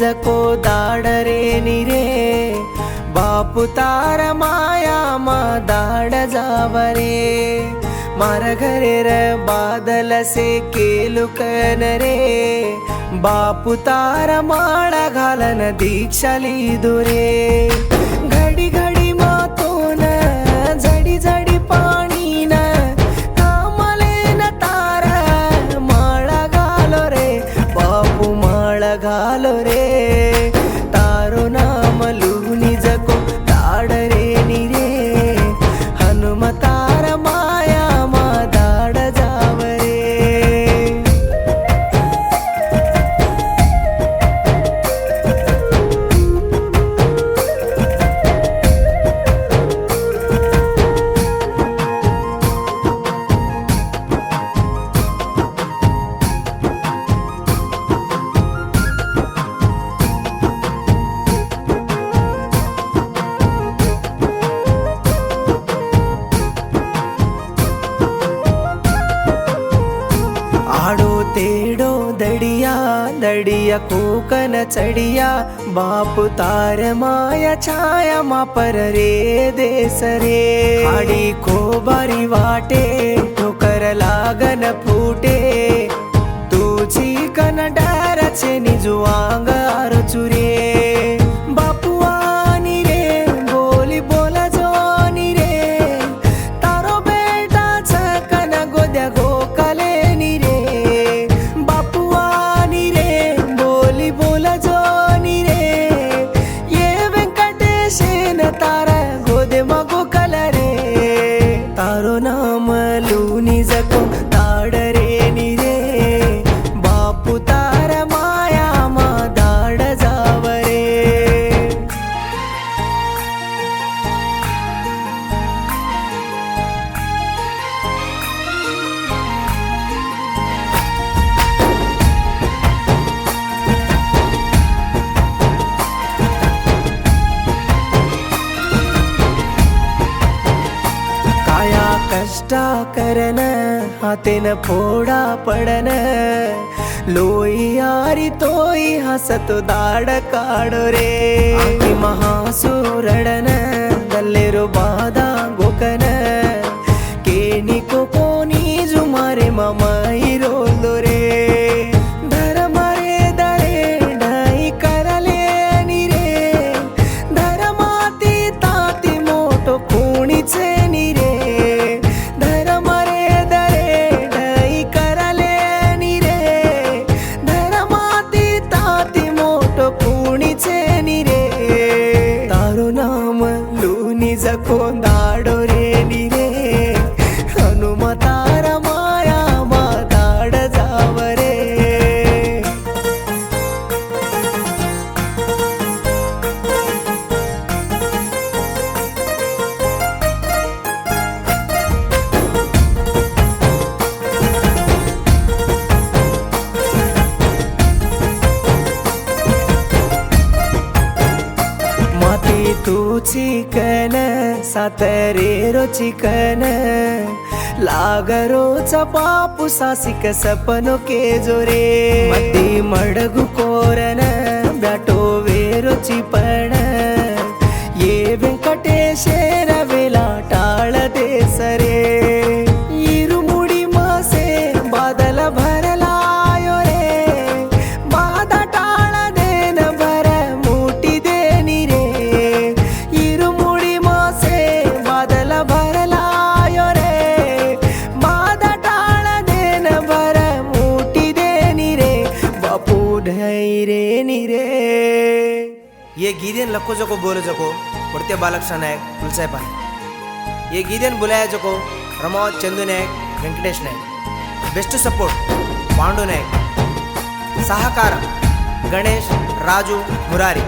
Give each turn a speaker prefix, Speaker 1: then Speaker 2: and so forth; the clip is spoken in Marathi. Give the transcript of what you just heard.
Speaker 1: जको दाडरे निरे बापू तार माया मा दाड जावरे मारा घरे र बादल से केलुकन रे बापू तार माळा घालन दीक्षा लिदुरे घडी घडी मातोन जडी जडी पाणी न कामले न तार माळा घालो रे बापू माळा घालो रे तारो नाम लुनी जको दाडरे निरे हनुमतार माया मा दाड जावरे आडो तेडो दडिया दडिया कोकन चढ़िया बापू तार माया छाया मा पर रे देस रे आडी को बारी वाटे ठोकर लागन फूटे तुझी कन डार छे निजु आंगार चुरे बापू आनी रे बोली बोला जोनी रे तारो बेटा छकन गोद्या गोकले नी रे तारो नाम लूनी जको दाडरे निरे बापू तार माया मा दाड जावरे कष्टा करन हातेन फोडा पडन लोई यारी तोई हसत दाड काडो रे आकी महासुरडन गल्लेरो बादा गोकन केनी को कोनी जुमारे ममाई रोलो रे धर्म रे दरे ढाई करले नी रे धर्माती ताती मोठो कोणीचे नी रे जको दाडो रे निरे हनुमतार माया मा दाड जावरे माती तू चिकन सातरे रो चिकन लागरो पापू सासिक सपनो के जोरे मती मडगु कोरन ब्याटो वेरो चिपण ये वेंकटेशेर वेला टाळ देसरे इरुमुडी मासे बादल भरलायो रे बादा टाळ देन भर मोठी देनी रे इरुमुडी मासे बादल भरलायो रे बादा टाळ देन भर मोठी देनी रे बापू ढाई रे नी रे
Speaker 2: ये गीदेन लक्को जको बोलो जको पड़ते बालकृष्ण नायक तुलसाई पान ये गीदेन बुलाया जको प्रमोद चंदू नायक वेंकटेश नायक बेस्ट सपोर्ट पांडू नायक सहकार गणेश राजू मुरारी।